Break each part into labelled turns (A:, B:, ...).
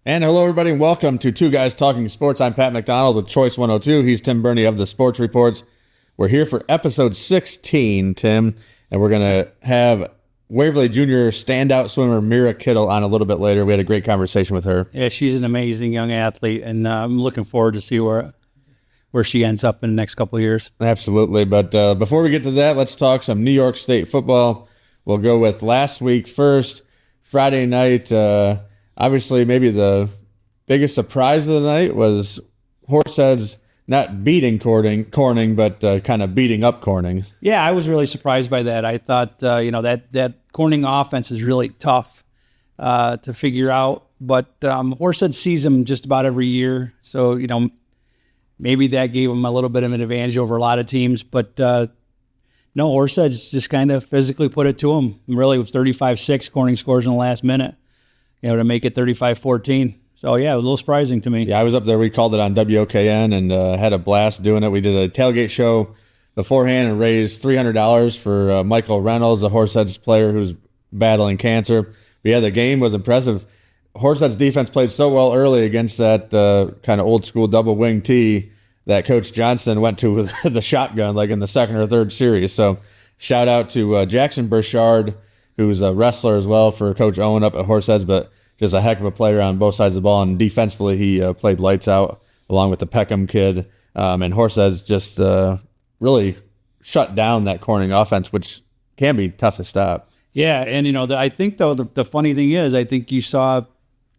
A: And hello, everybody, and welcome to Two Guys Talking Sports. I'm Pat McDonald with Choice 102. He's Tim Burney of the Sports Reports. We're here for episode 16, Tim, and we're going to have Waverly Junior standout swimmer Mira Kittle on a little bit later. We had a great conversation with her.
B: Yeah, she's an amazing young athlete, and I'm looking forward to see where she ends up in the next couple of years.
A: Absolutely, but before we get to that, let's talk some New York State football. We'll go with last week first. Friday night, obviously, maybe the biggest surprise of the night was Horseheads not beating Corning, but kind of beating up Corning.
B: Yeah, I was really surprised by that. I thought, that Corning offense is really tough to figure out. But Horseheads sees them just about every year. So, maybe that gave them a little bit of an advantage over a lot of teams. But, no, Horseheads just kind of physically put it to them. Really, with 35-6, Corning scores in the last minute. To make it 35-14. So, yeah, it was a little surprising to me.
A: Yeah, I was up there. We called it on WOKN and had a blast doing it. We did a tailgate show beforehand and raised $300 for Michael Reynolds, a Horseheads player who's battling cancer. But, yeah, the game was impressive. Horseheads defense played so well early against that kind of old-school double-wing tee that Coach Johnson went to with the shotgun, like in the second or third series. So, shout out to Jackson Burchard, who's a wrestler as well for Coach Owen up at Horseheads, but just a heck of a player on both sides of the ball. And defensively, he played lights out along with the Peckham kid. And Horseheads just really shut down that Corning offense, which can be tough to stop.
B: Yeah, and I think though the funny thing is, I think you saw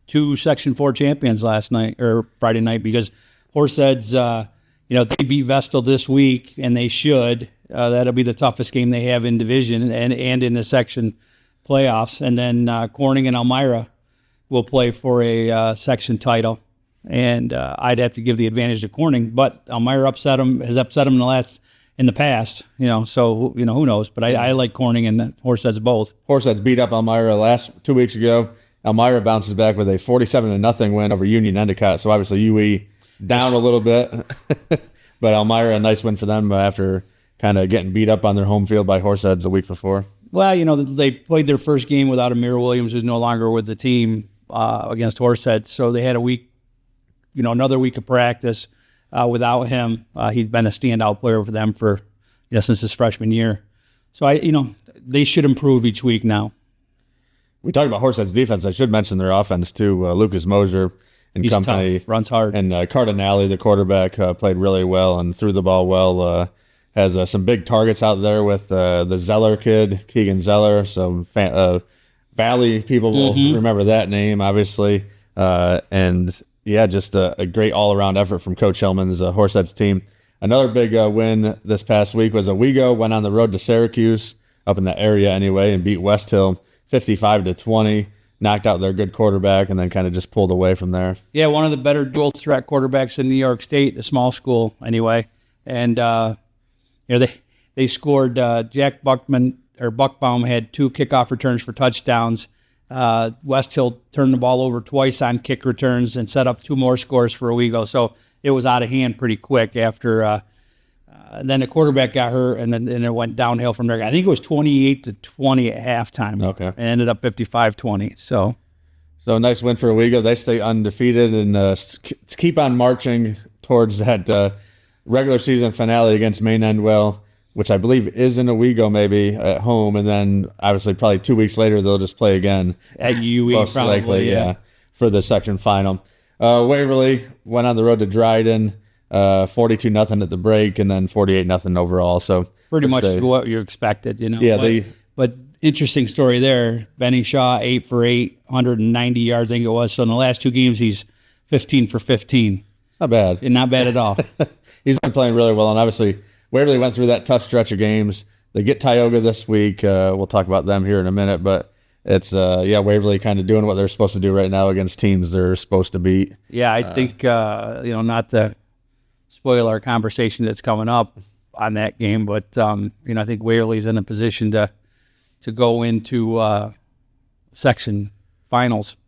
B: two Section 4 champions last night or Friday night, because Horseheads, they beat Vestal this week, and they should. That'll be the toughest game they have in division and in the section playoffs. And then Corning and Elmira will play for a section title. And I'd have to give the advantage to Corning, but Elmira has upset them in the past. So who knows? But I like Corning and Horseheads both.
A: Horseheads beat up Elmira 2 weeks ago. Elmira bounces back with a 47-0 win over Union Endicott. So obviously UE down a little bit, but Elmira, a nice win for them after kind of getting beat up on their home field by Horseheads a week before.
B: Well, they played their first game without Amir Williams, who's no longer with the team, against Horseheads. So they had a week, another week of practice without him. He'd been a standout player for them for since his freshman year. So they should improve each week now.
A: We talked about Horseheads defense. I should mention their offense too. Lucas Mosier and
B: He's
A: company
B: tough, runs hard,
A: and Cardinale, the quarterback, played really well and threw the ball well. Has some big targets out there with the Zeller kid, Keegan Zeller. So Valley people will remember that name, obviously. And, yeah, just a great all-around effort from Coach Hellman's Horseheads team. Another big win this past week was Owego went on the road to Syracuse, up in that area anyway, and beat West Hill 55-20. Knocked out their good quarterback and then kind of just pulled away from there.
B: Yeah, one of the better dual-threat quarterbacks in New York State, the small school anyway. And, they scored. Jack Buckbaum had 2 kickoff returns for touchdowns. West Hill turned the ball over twice on kick returns and set up 2 more scores for Owego. So it was out of hand pretty quick after. Then the quarterback got hurt, and then it went downhill from there. I think it was 28-20 at halftime.
A: Okay, and
B: ended up 55-20. So
A: a nice win for Owego. They stay undefeated and keep on marching towards that regular season finale against Maine Endwell, which I believe is in Owego maybe at home, and then obviously probably 2 weeks later they'll just play again
B: at UE,
A: most
B: probably,
A: likely, yeah, for the section final. Waverly went on the road to Dryden, 42-0 at the break, and then 48-0 overall. So
B: pretty much what you expected,
A: Yeah,
B: but interesting story there. Benny Shaw 8 for 8, 190 yards, I think it was. So in the last 2 games, he's 15 for 15.
A: It's not bad.
B: Not bad at all.
A: He's been playing really well, and obviously Waverly went through that tough stretch of games. They get Tyoga this week. We'll talk about them here in a minute, but it's Waverly kind of doing what they're supposed to do right now against teams they're supposed to beat.
B: Yeah, I think not to spoil our conversation that's coming up on that game, but I think Waverly's in a position to go into section finals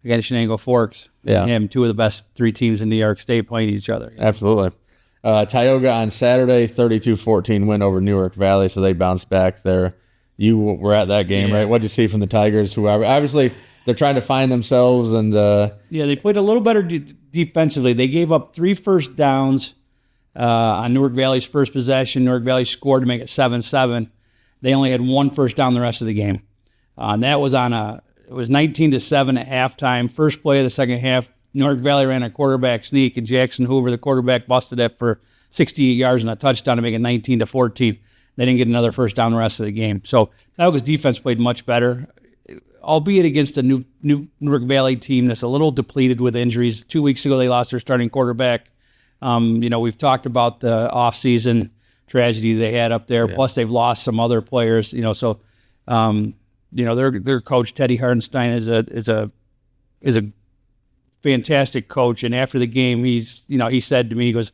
B: against Shenango Forks.
A: Yeah,
B: him, 2 of the best 3 teams in New York State playing each other.
A: Absolutely. Tyoga on Saturday, 32-14 win over Newark Valley, so they bounced back there. You were at that game, right? What did you see from the Tigers, who obviously they're trying to find themselves. And
B: Yeah, they played a little better defensively. They gave up 3 first downs on Newark Valley's first possession. Newark Valley scored to make it 7-7. They only had 1 first down the rest of the game. And that was it was 19-7 at halftime. First play of the second half, Newark Valley ran a quarterback sneak, and Jackson Hoover, the quarterback, busted it for 68 yards and a touchdown to make it 19-14. They didn't get another first down the rest of the game. So Tyoga's defense played much better, albeit against a new Newark Valley team that's a little depleted with injuries. 2 weeks ago, they lost their starting quarterback. We've talked about the offseason tragedy they had up there. Yeah. Plus, they've lost some other players. Their coach Teddy Hardenstein is a fantastic coach. And after the game, he said to me, he goes,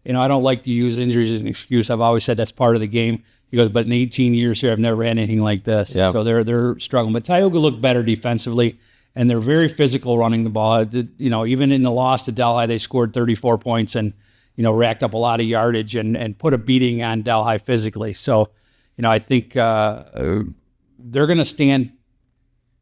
B: I don't like to use injuries as an excuse. I've always said that's part of the game. He goes, but in 18 years here, I've never had anything like this. Yeah. So they're struggling. But Tyoga looked better defensively, and they're very physical running the ball. Even in the loss to Delhi, they scored 34 points and, racked up a lot of yardage and put a beating on Delhi physically. So, I think they're going to stand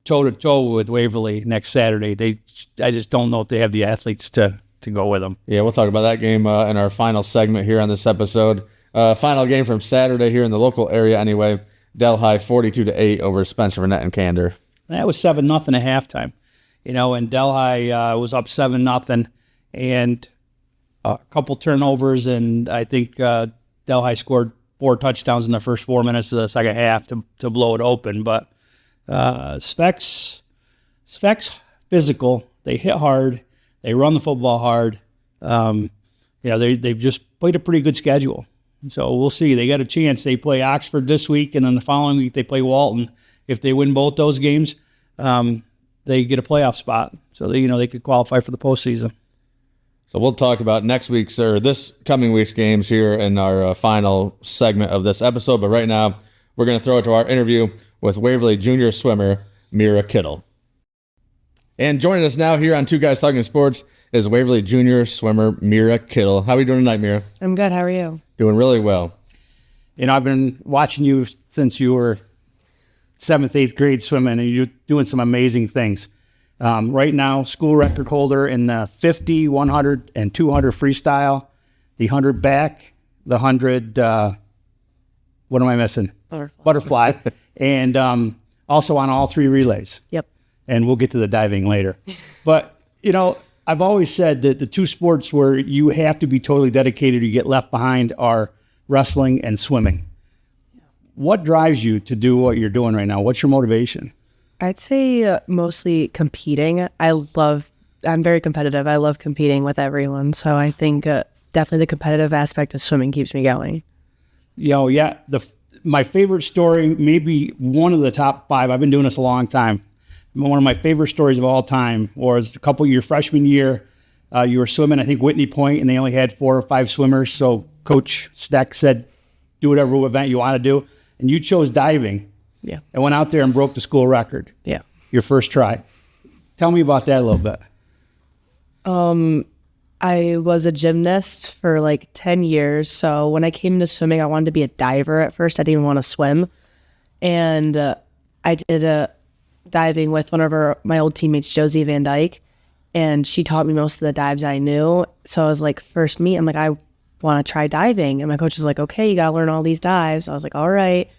B: toe-to-toe with Waverly next Saturday. I just don't know if they have the athletes to go with them.
A: Yeah, we'll talk about that game in our final segment here on this episode. Final game from Saturday here in the local area anyway. Delhi 42-8 over Spencer Burnett and Candor.
B: That was 7-0 at halftime. And Delhi was up 7-0 and a couple turnovers, and I think Delhi scored 4 touchdowns in the first 4 minutes of the second half to blow it open. But Specs physical. They hit hard. They run the football hard. They've just played a pretty good schedule. So we'll see. They got a chance. They play Oxford this week, and then the following week they play Walton. If they win both those games, they get a playoff spot. So they could qualify for the postseason.
A: So we'll talk about this coming week's games here in our final segment of this episode. But right now, we're going to throw it to our interview with Waverly junior swimmer Mira Kittle. And joining us now here on Two Guys Talking Sports is Waverly junior swimmer Mira Kittle. How are you doing tonight, Mira?
C: I'm good. How are you?
A: Doing really well.
B: I've been watching you since you were 7th, 8th grade swimming, and you're doing some amazing things. Right now, school record holder in the 50, 100, and 200 freestyle, the 100 back, the 100, what am I missing? Butterfly. And also on all 3 relays.
C: Yep.
B: And we'll get to the diving later. But, I've always said that the 2 sports where you have to be totally dedicated or you get left behind are wrestling and swimming. What drives you to do what you're doing right now? What's your motivation?
C: I'd say mostly competing. I'm very competitive. I love competing with everyone. So I think definitely the competitive aspect of swimming keeps me going.
B: My favorite story, maybe one of the top 5, I've been doing this a long time. One of my favorite stories of all time was a couple your freshman year. You were swimming, I think, Whitney Point, and they only had 4 or 5 swimmers. So Coach Steck said, do whatever event you want to do. And you chose diving.
C: Yeah.
B: And went out there and broke the school record.
C: Yeah.
B: Your first try. Tell me about that a little bit.
C: I was a gymnast for like 10 years. So when I came into swimming, I wanted to be a diver at first. I didn't even want to swim. And I did a diving with one of my old teammates, Josie Van Dyke. And she taught me most of the dives I knew. So I was like, first meet, I'm like, I want to try diving. And my coach was like, okay, you got to learn all these dives. I was like, all right.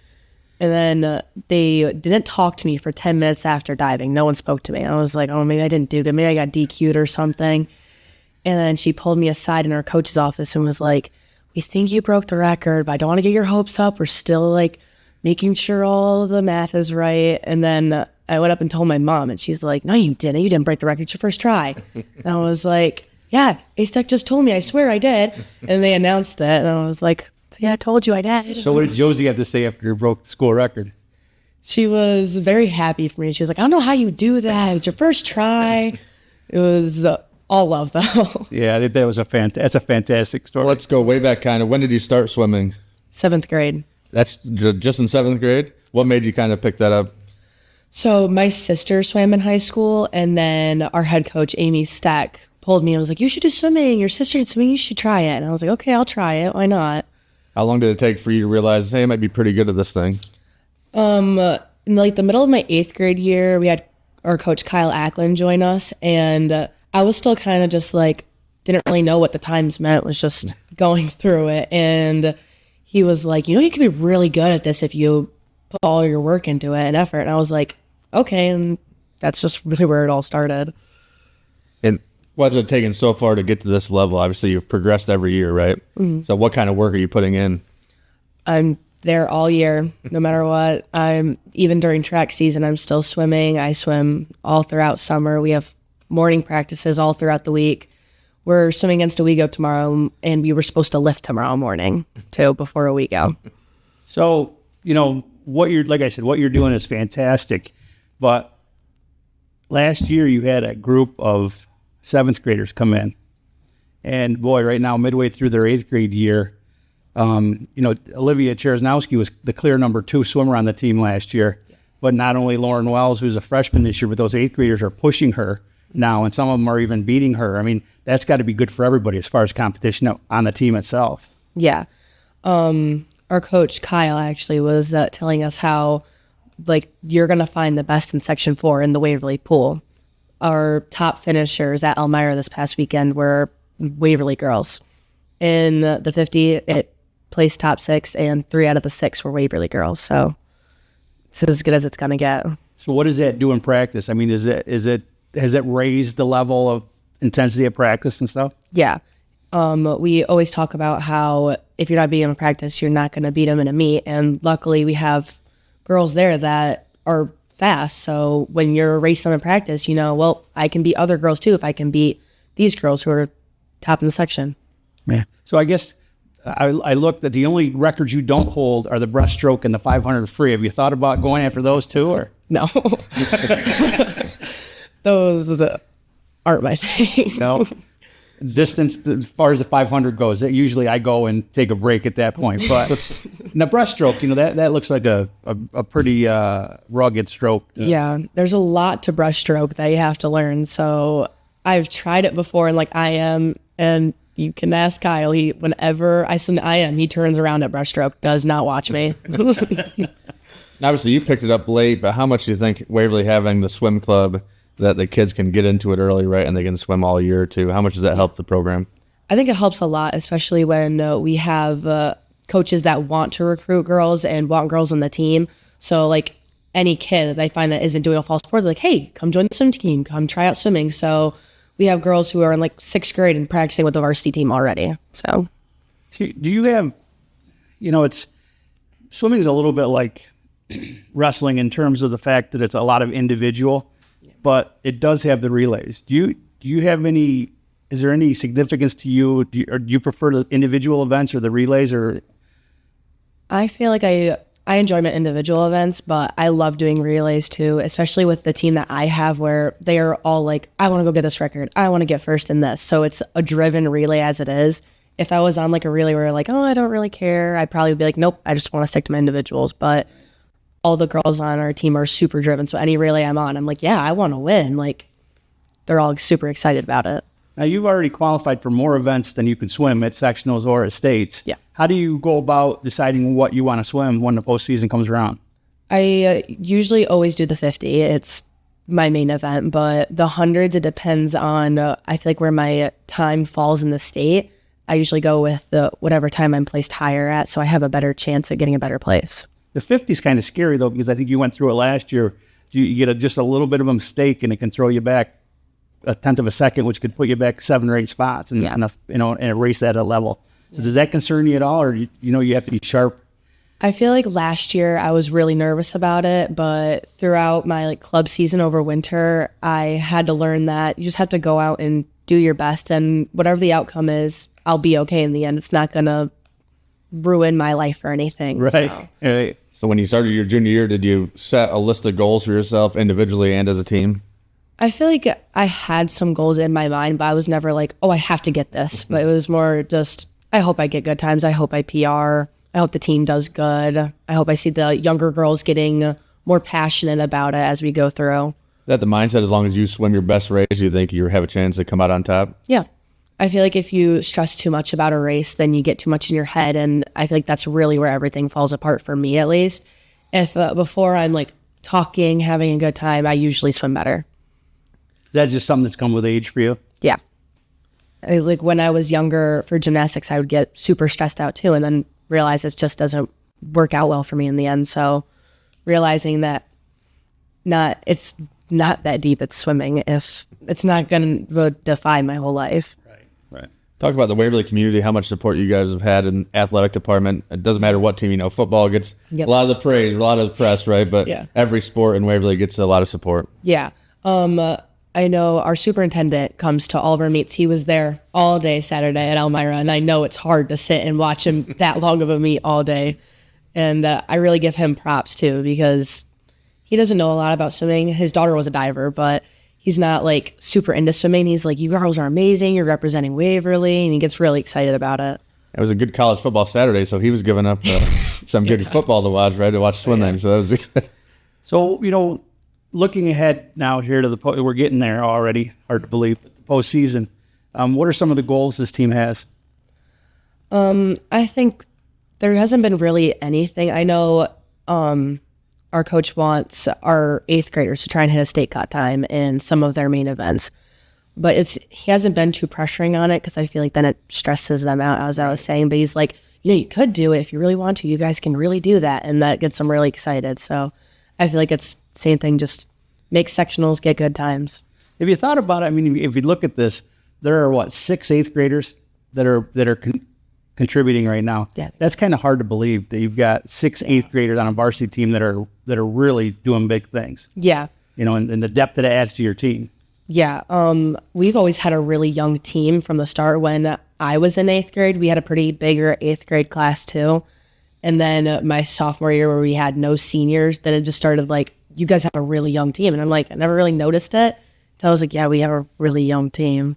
C: And then they didn't talk to me for 10 minutes after diving. No one spoke to me. I was like, oh, maybe I didn't do good. Maybe I got DQ'd or something. And then she pulled me aside in our coach's office and was like, we think you broke the record, but I don't want to get your hopes up. We're still like making sure all of the math is right. And then I went up and told my mom, and she's like, no, you didn't. You didn't break the record. It's your first try. And I was like, yeah, A-Tech just told me. I swear I did. And they announced it. And I was like, yeah, I told you I did.
B: So what did Josie have to say after you broke the school record?
C: She was very happy for me. She was like, I don't know how you do that. It's your first try. It was all love, though.
B: Yeah, I think that's a fantastic story.
A: Let's go way back kind of. When did you start swimming?
C: 7th grade.
A: That's just in 7th grade? What made you kind of pick that up?
C: So my sister swam in high school, and then our head coach, Amy Stack, pulled me and was like, you should do swimming. Your sister did swimming. You should try it. And I was like, okay, I'll try it. Why not?
A: How long did it take for you to realize, hey, I might be pretty good at this thing?
C: In like the middle of my 8th grade year, we had our coach Kyle Ackland join us, and I was still kind of just like, didn't really know what the times meant, was just going through it. And he was like, you can be really good at this if you put all your work into it and effort. And I was like, okay. And that's just really where it all started.
A: And what's it taken so far to get to this level? Obviously, you've progressed every year, right? So what kind of work are you putting in?
C: I'm there all year, no matter what. Even during track season, I'm still swimming. I swim all throughout summer. We have morning practices all throughout the week. We're swimming against Owego tomorrow, and we were supposed to lift tomorrow morning too before Owego.
B: So, what you're doing is fantastic. But last year you had a group of 7th graders come in. And boy, right now, midway through their 8th grade year, Olivia Cheresnowski was the clear number 2 swimmer on the team last year. But not only Lauren Wells, who's a freshman this year, but those 8th graders are pushing her now, and some of them are even beating her. I mean, that's got to be good for everybody as far as competition on the team itself.
C: Yeah. Our coach, Kyle, actually was telling us how, you're going to find the best in Section 4 in the Waverly pool. Our top finishers at Elmira this past weekend were Waverly girls. In the 50, it placed top 6, and 3 out of the 6 were Waverly girls. So it's as good as it's going to get.
B: So what does that do in practice? I mean, has it raised the level of intensity of practice and stuff?
C: Yeah. We always talk about how if you're not beating them in practice, you're not going to beat them in a meet. And luckily we have girls there that are fast. So when you're racing them in practice, well, I can beat other girls too if I can beat these girls who are top in the section.
B: Yeah. So I guess I looked at the only records you don't hold are the breaststroke and the 500 free. Have you thought about going after those too, or?
C: No. Those aren't my thing.
B: No. Distance, as far as the 500 goes, usually I go and take a break at that point. But in the breaststroke, that looks like a pretty rugged stroke.
C: Yeah, there's a lot to breaststroke that you have to learn. So I've tried it before, and and you can ask Kyle. Whenever I send he turns around at breaststroke, does not watch me.
A: Obviously, you picked it up late, but how much do you think Waverly having the swim club, that the kids can get into it early, right, and they can swim all year too? How much does that help the program?
C: I think it helps a lot, especially when we have coaches that want to recruit girls and want girls on the team. So any kid that they find that isn't doing a fall sport, they're like, hey, come join the swim team, come try out swimming. So we have girls who are in 6th grade and practicing with the varsity team already. So
B: do you have, swimming is a little bit like wrestling in terms of the fact that it's a lot of individual, but it does have the relays. Do you have any? Is there any significance to you? Do you prefer the individual events or the relays? Or
C: I feel like I enjoy my individual events, but I love doing relays too, especially with the team that I have, where they are all like, I want to go get this record, I want to get first in this. So it's a driven relay as it is. If I was on a relay where oh, I don't really care, I'd probably be like, nope, I just want to stick to my individuals. But all the girls on our team are super driven. So any relay I'm on, I'm like, yeah, I want to win. They're all super excited about it.
B: Now, you've already qualified for more events than you can swim at sectionals or at states.
C: Yeah.
B: How do you go about deciding what you want to swim when the postseason comes around?
C: I usually always do the 50. It's my main event, but the 100s, it depends on, I feel like where my time falls in the state. I usually go with whatever time I'm placed higher at, so I have a better chance at getting a better place.
B: The 50 is kind of scary, though, because I think you went through it last year. You get just a little bit of a mistake, and it can throw you back a tenth of a second, which could put you back 7 or 8 spots, and and erase that at a level. So does that concern you at all, or you have to be sharp?
C: I feel like last year I was really nervous about it, but throughout my club season over winter, I had to learn that you just have to go out and do your best, and whatever the outcome is, I'll be okay in the end. It's not gonna ruin my life or anything.
B: Right.
C: So.
A: So when you started your junior year, did you set a list of goals for yourself individually and as a team?
C: I feel like I had some goals in my mind, but I was never like, oh, I have to get this. But it was more just, I hope I get good times. I hope I PR. I hope the team does good. I hope I see the younger girls getting more passionate about it as we go through.
A: Is that the mindset? As long as you swim your best race, you think you have a chance to come out on top?
C: Yeah. I feel like if you stress too much about a race, then you get too much in your head. And I feel like that's really where everything falls apart for me, at least. If before I'm talking, having a good time, I usually swim better.
B: That's just something that's come with age for you.
C: Yeah. Like when I was younger for gymnastics, I would get super stressed out too, and then realize it just doesn't work out well for me in the end. So realizing that it's not that deep, it's swimming. If it's not going to define my whole life.
B: Right.
A: Talk about the Waverly community, how much support you guys have had in athletic department. It doesn't matter what team, football gets a lot of the praise, a lot of the press, right? But every sport in Waverly gets a lot of support.
C: Yeah. I know our superintendent comes to all of our meets. He was there all day Saturday at Elmira, and I know it's hard to sit and watch him that long of a meet all day. And I really give him props too, because he doesn't know a lot about swimming. His daughter was a diver, but he's not like super into swimming. He's like, you girls are amazing. You're representing Waverly, and he gets really excited about it.
A: It was a good college football Saturday, so he was giving up some good football to watch, right? To watch swimming. So that was good.
B: So, looking ahead now here to we're getting there already. Hard to believe, but the postseason. What are some of the goals this team has?
C: I think there hasn't been really anything. I know our coach wants our 8th graders to try and hit a state cut time in some of their main events, but he hasn't been too pressuring on it, because I feel like then it stresses them out, as I was saying. But he's like, you could do it if you really want to. You guys can really do that, and that gets them really excited. So I feel like it's same thing, just make sectionals, get good times.
B: Have you thought about it? I mean, if you look at this, there are 6 8th graders that are contributing right now.
C: Yeah.
B: That's kind of hard to believe that you've got 6 8th graders on a varsity team that are really doing big things.
C: Yeah.
B: And the depth that it adds to your team.
C: Yeah. We've always had a really young team from the start. When I was in 8th grade, we had a pretty bigger 8th grade class too. And then my sophomore year, where we had no seniors, then it just started like, you guys have a really young team. And I'm like, I never really noticed it. So I was like, yeah, we have a really young team.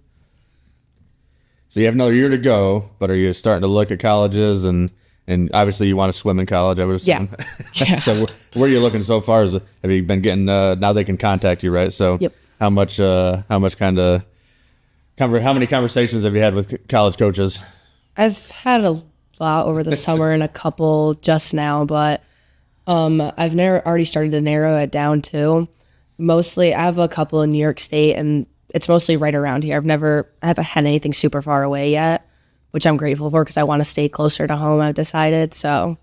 A: So you have another year to go, but are you starting to look at colleges? And obviously you want to swim in college, I would assume.
C: Yeah.
A: So where are you looking so far? Have you been getting, now they can contact you, right? So how many conversations have you had with college coaches?
C: I've had a lot over the summer and a couple just now, but I've already started to narrow it down too. Mostly, I have a couple in New York State, and it's mostly right around here. I haven't had anything super far away yet, which I'm grateful for, because I want to stay closer to home, I've decided. So,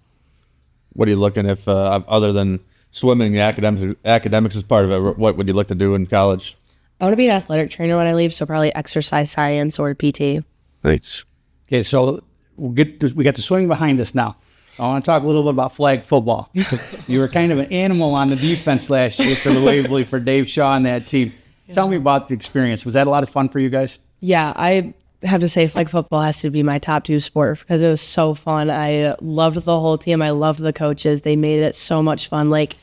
A: what are you looking, if other than swimming, the academics is part of it, what would you look to do in college?
C: I want to be an athletic trainer when I leave, so probably exercise science or PT.
A: Thanks.
B: Okay, so we got the swimming behind us now. I want to talk a little bit about flag football. You were kind of an animal on the defense last year for the Waverly, for Dave Shaw and that team. Tell me about the experience. Was that a lot of fun for you guys?
C: Yeah, I have to say flag football has to be my top 2 sport, because it was so fun. I loved the whole team. I loved the coaches. They made it so much fun. Like,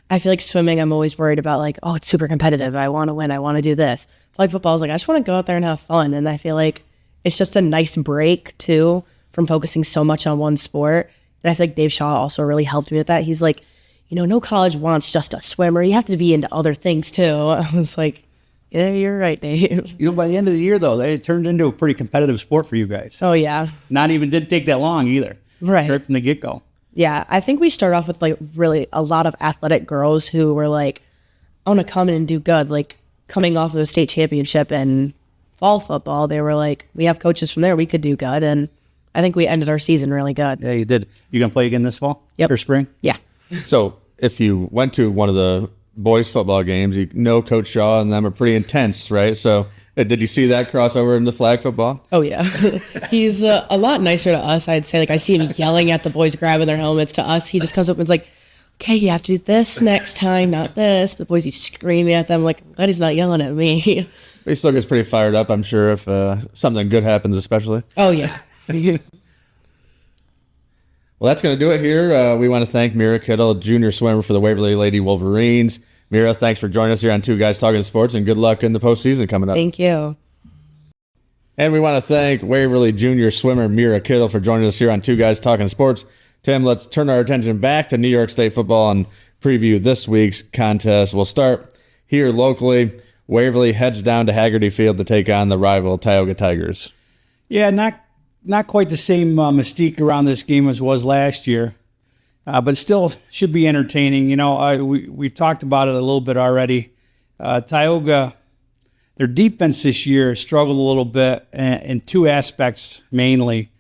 C: I feel like swimming, I'm always worried about like, oh, it's super competitive. I want to win. I want to do this. Flag football is like, I just want to go out there and have fun. And I feel like it's just a nice break too from focusing so much on one sport. And I feel like Dave Shaw also really helped me with that. He's like, no college wants just a swimmer. You have to be into other things too. I was like, yeah, you're right, Dave.
B: By the end of the year, though, it turned into a pretty competitive sport for you guys.
C: Oh, yeah.
B: Didn't take that long either.
C: Right
B: from the get-go.
C: Yeah, I think we started off with like really a lot of athletic girls who were like, I want to come in and do good. Like coming off of a state championship in fall football, they were like, we have coaches from there. We could do good. And I think we ended our season really good.
B: Yeah, you did. You going to play again this fall?
C: Yep.
B: Or spring?
C: Yeah.
A: So if you went to one of the boys football games, Coach Shaw and them are pretty intense, right? So did you see that crossover into flag football?
C: Oh, yeah. He's a lot nicer to us, I'd say. Like, I see him yelling at the boys grabbing their helmets. To us, he just comes up and is like, okay, you have to do this next time, not this. But the boys, he's screaming at them. Like, I'm glad he's not yelling at me.
A: He still gets pretty fired up, I'm sure, if something good happens, especially.
C: Oh, yeah.
A: Well, that's going to do it here. We want to thank Mira Kittle, junior swimmer for the Waverly Lady Wolverines. Mira, thanks for joining us here on Two Guys Talking Sports, and good luck in the postseason coming up.
C: Thank you.
A: And we want to thank Waverly junior swimmer Mira Kittle for joining us here on Two Guys Talking Sports. Tim, let's turn our attention back to New York State football and preview this week's contest. We'll start here locally. Waverly heads down to Haggerty Field to take on the rival Tyoga Tigers.
B: Yeah, not quite the same mystique around this game as was last year. but still should be entertaining. We've talked about it a little bit already. Tyoga, their defense this year struggled a little bit in two aspects mainly.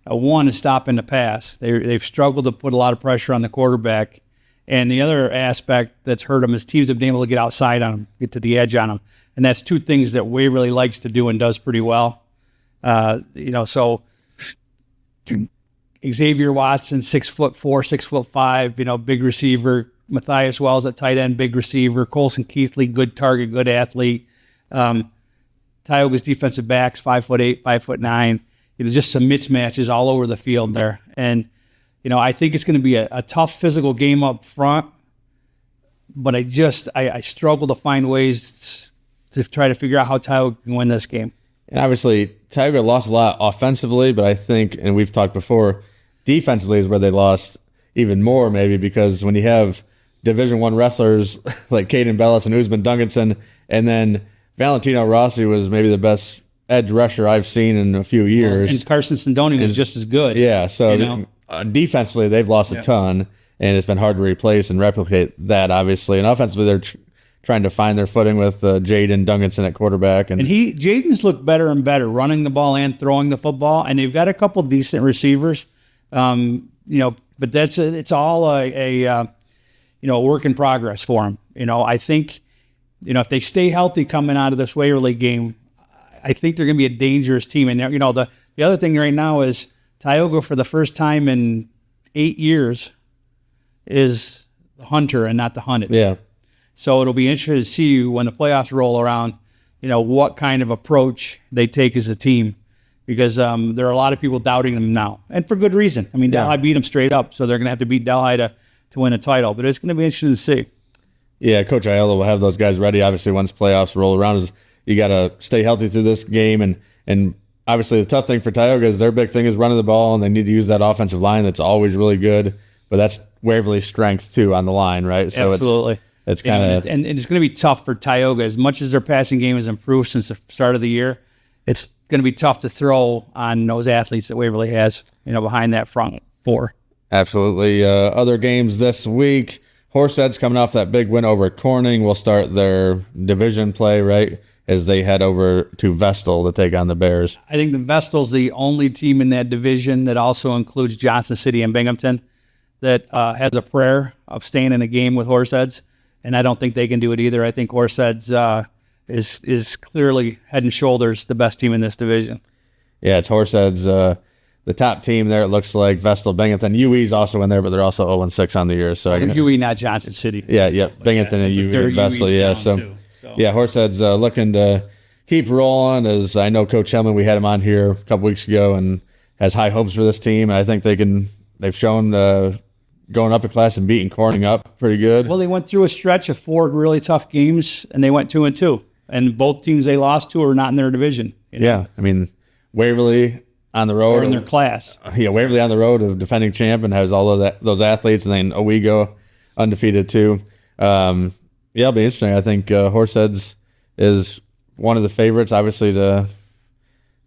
B: One is stopping the pass. They've struggled to put a lot of pressure on the quarterback. And the other aspect that's hurt them is teams have been able to get outside on them, get to the edge on them. And that's two things that Waverly likes to do and does pretty well. So Xavier Watson, 6'4", 6'5", big receiver. Matthias Wells at tight end, big receiver. Colson Keithley, good target, good athlete. Tyoga's defensive backs, 5'8", 5'9". Just some mismatches all over the field there. And, I think it's going to be a tough physical game up front, but I struggle to find ways to try to figure out how Tyoga can win this game.
A: And obviously, Tyoga lost a lot offensively, but I think, and we've talked before, defensively is where they lost even more maybe, because when you have Division I wrestlers like Caden Bellis and Usman Duncanson, and then Valentino Rossi was maybe the best edge rusher I've seen in a few years.
B: And Carson Sindoni was just as good.
A: Yeah, so defensively they've lost a ton, and it's been hard to replace and replicate that, obviously. And offensively they're trying to find their footing with Jaden Duncanson at quarterback. And
B: Jaden's looked better and better running the ball and throwing the football, and they've got a couple decent receivers. But it's all a work in progress for them. I think, if they stay healthy coming out of this Waverly game, I think they're going to be a dangerous team. And, the other thing right now is Tyoga, for the first time in 8 years, is the hunter and not the hunted.
A: Yeah.
B: So it'll be interesting to see when the playoffs roll around, what kind of approach they take as a team, because there are a lot of people doubting them now, and for good reason. I mean, Delhi beat them straight up, so they're going to have to beat Delhi to win a title. But it's going to be interesting to see.
A: Yeah, Coach Ayala will have those guys ready. Obviously, once playoffs roll around, you got to stay healthy through this game, and obviously the tough thing for Tyoga is their big thing is running the ball, and they need to use that offensive line that's always really good. But that's Waverly's strength too on the line, right? So
B: absolutely.
A: It's kind of
B: and it's going to be tough for Tyoga. As much as their passing game has improved since the start of the year, it's going to be tough to throw on those athletes that Waverly has, behind that front four.
A: Absolutely. Other games this week, Horseheads coming off that big win over Corning will start their division play, right, as they head over to Vestal to take on the Bears.
B: I think the Vestal's the only team in that division that also includes Johnson City and Binghamton that has a prayer of staying in a game with Horseheads, and I don't think they can do it either. I think Horseheads is clearly head and shoulders the best team in this division.
A: Yeah, it's Horseheads, the top team there. It looks like Vestal, Binghamton. UE's also in there, but they're also 0-6 on the year. So
B: UE, not Johnson City.
A: Yeah, Binghamton and UE and Vestal. Yeah, so Horseheads looking to keep rolling. As I know, Coach Hellman, we had him on here a couple weeks ago, and has high hopes for this team. And I think they've shown going up a class and beating Corning up pretty good.
B: Well, they went through a stretch of 4 really tough games, and they went 2-2. And both teams they lost to are not in their division.
A: Yeah, I mean, Waverly on the road.
B: Or in their class.
A: Yeah, Waverly on the road, of defending champ, and has all of those athletes, and then Owego undefeated too. It'll be interesting. I think Horseheads is one of the favorites, obviously, to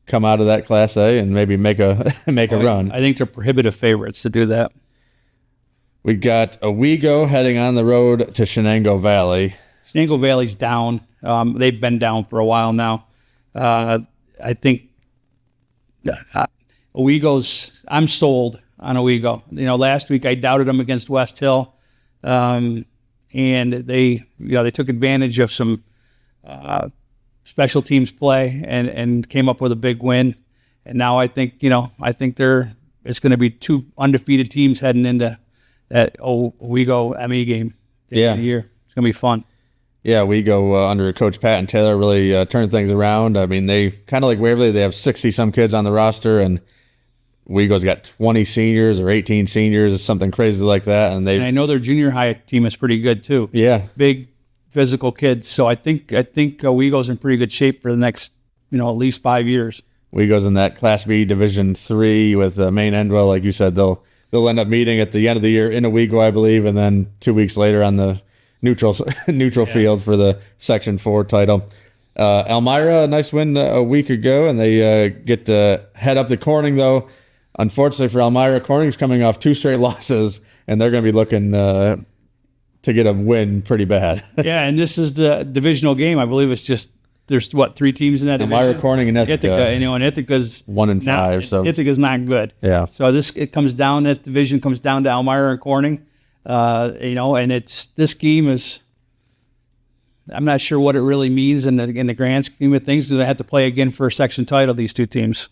A: come out of that Class A and maybe make a run.
B: I think they're prohibitive favorites to do that.
A: We got Owego heading on the road to Shenango Valley.
B: Shenango Valley's down. They've been down for a while now. I think Owego's. I'm sold on Owego. Last week I doubted them against West Hill, and they took advantage of some special teams play and came up with a big win. And now I think it's going to be 2 undefeated teams heading into that Owego ME game at the end of the year. It's going to be fun.
A: Yeah, Owego under Coach Patton Taylor really turned things around. I mean, they kind of like Waverly, they have 60-some kids on the roster, and Owego's got 20 seniors or 18 seniors, something crazy like that. And
B: I know their junior high team is pretty good too.
A: Yeah.
B: Big physical kids. So I think Owego's in pretty good shape for the next, at least 5 years.
A: Owego's in that Class B Division III with Maine Endwell. Like you said, they'll end up meeting at the end of the year in Owego, I believe, and then 2 weeks later on the neutral field for the Section 4 title. Elmira, a nice win a week ago, and they get to head up to Corning, though. unfortunately for Elmira, Corning's coming off 2 straight losses, and they're going to be looking to get a win pretty bad.
B: Yeah, and this is the divisional game. I believe it's just there's 3 teams in that division.
A: Elmira, Corning, and Ithaca.
B: And Ithaca's
A: 1-5. So
B: Ithaca's not good.
A: Yeah.
B: So it comes down. That division comes down to Elmira and Corning. And this game is. I'm not sure what it really means in the grand scheme of things, because they have to play again for a section title, these 2 teams.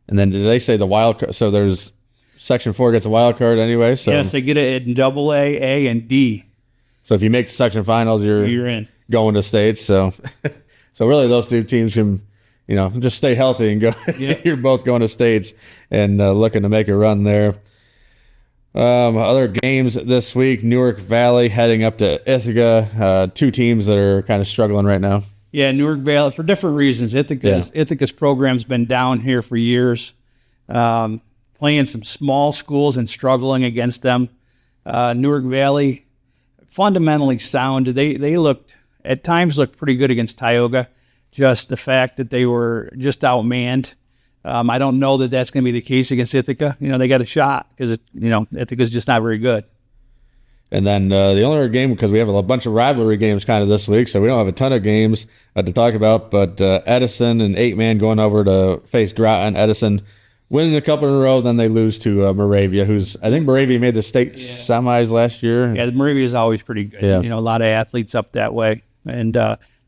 A: And then did they say the wild card? So there's Section 4 gets a wild card anyway. So
B: yes, they get it in AA, A, and D.
A: So if you make the section finals, you're
B: in
A: going to states. So so really those 2 teams can, just stay healthy and go.
B: Yep.
A: You're both going to states and looking to make a run there. Other games this week: Newark Valley heading up to Ithaca. 2 teams that are kind of struggling right now.
B: Yeah, Newark Valley for different reasons. Ithaca's program's been down here for years, playing some small schools and struggling against them. Newark Valley, fundamentally sound. They at times looked pretty good against Tyoga. Just the fact that they were just outmanned. I don't know that that's going to be the case against Ithaca. They got a shot because Ithaca's just not very good.
A: And then the only other game, because we have a bunch of rivalry games kind of this week, so we don't have a ton of games to talk about, but Edison and 8-man going over to face Groton. Edison winning a couple in a row, then they lose to Moravia, I think Moravia made the state semis last year.
B: Yeah, Moravia is always pretty good.
A: Yeah.
B: A lot of athletes up that way. And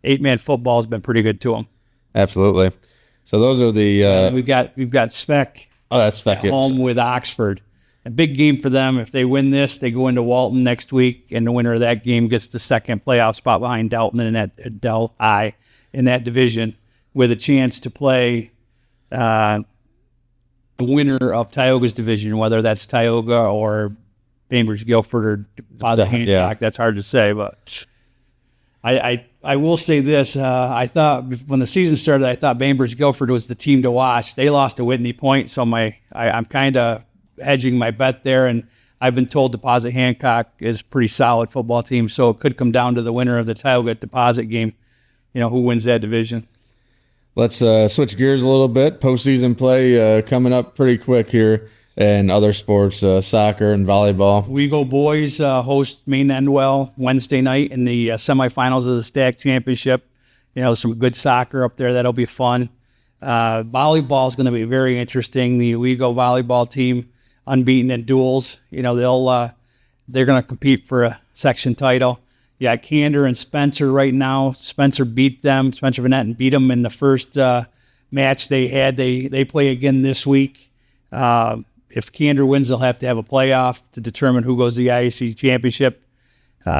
B: 8-man football has been pretty good to them.
A: Absolutely. So those are the...
B: we've got Spec
A: that's Spec
B: home with Oxford. A big game for them. If they win this, they go into Walton next week, and the winner of that game gets the second playoff spot behind Dalton in that Del-I in that division, with a chance to play the winner of Tyoga's division, whether that's Tyoga or Bainbridge Guilford or Deposit Hancock.
A: Yeah.
B: That's hard to say, but I will say this. I thought when the season started, I thought Bainbridge Guilford was the team to watch. They lost to Whitney Point, so I'm kind of hedging my bet there, and I've been told Deposit Hancock is a pretty solid football team, so it could come down to the winner of the Tyoga Deposit game, who wins that division.
A: Let's switch gears a little bit. Postseason play coming up pretty quick here, and other sports, soccer and volleyball.
B: Owego boys host Maine Endwell Wednesday night in the semifinals of the Stack Championship. Some good soccer up there. That'll be fun. Volleyball is going to be very interesting. The Owego volleyball team, unbeaten in duels. They're going to compete for a section title. Yeah, Candor and Spencer right now. Spencer beat them. Spencer Van Etten beat them in the first match they had. They play again this week. If Candor wins, they'll have to have a playoff to determine who goes to the IAC championship.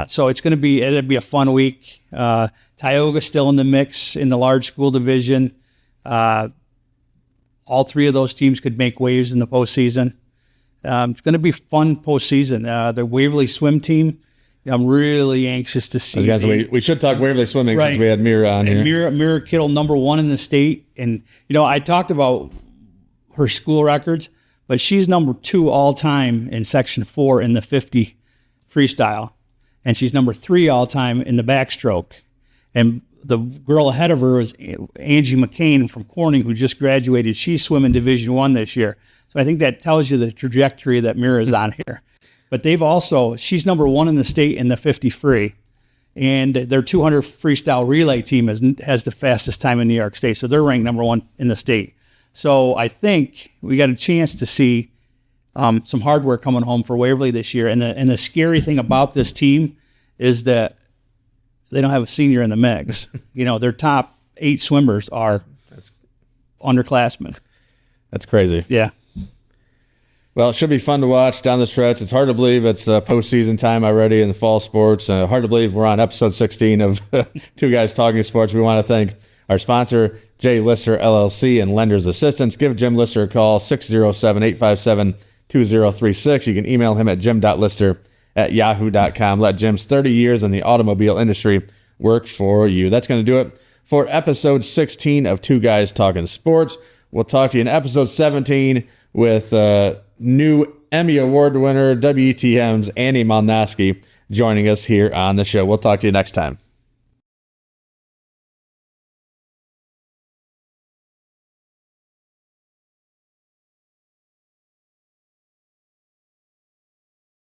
B: So it'll be a fun week. Tyoga still in the mix in the large school division. All 3 of those teams could make waves in the postseason. It's going to be fun postseason. The Waverly swim team, I'm really anxious to see.
A: We should talk Waverly swimming
B: Right.
A: since we had Mira on here.
B: Mira Kittle, number 1 in the state. And, I talked about her school records, but she's number 2 all time in Section 4 in the 50 freestyle. And she's number 3 all time in the backstroke. And the girl ahead of her is Angie McCain from Corning, who just graduated. She's swimming Division I this year. So I think that tells you the trajectory that Mira is on here. But she's number 1 in the state in the 50 free. And their 200 freestyle relay team has the fastest time in New York State. So they're ranked number 1 in the state. So I think we got a chance to see some hardware coming home for Waverly this year. And the scary thing about this team is that they don't have a senior in the mix. Their top 8 swimmers are underclassmen.
A: That's crazy.
B: Yeah.
A: Well, it should be fun to watch down the stretch. It's hard to believe it's postseason time already in the fall sports. Hard to believe we're on episode 16 of Two Guys Talking Sports. We want to thank our sponsor, J. Lister, LLC, and Lenders Assistance. Give Jim Lister a call, 607-857-2036. You can email him at jim.lister@yahoo.com. Let Jim's 30 years in the automobile industry work for you. That's going to do it for episode 16 of Two Guys Talking Sports. We'll talk to you in episode 17 with new Emmy Award winner, WETM's Annie Malnowski, joining us here on the show. We'll talk to you next time.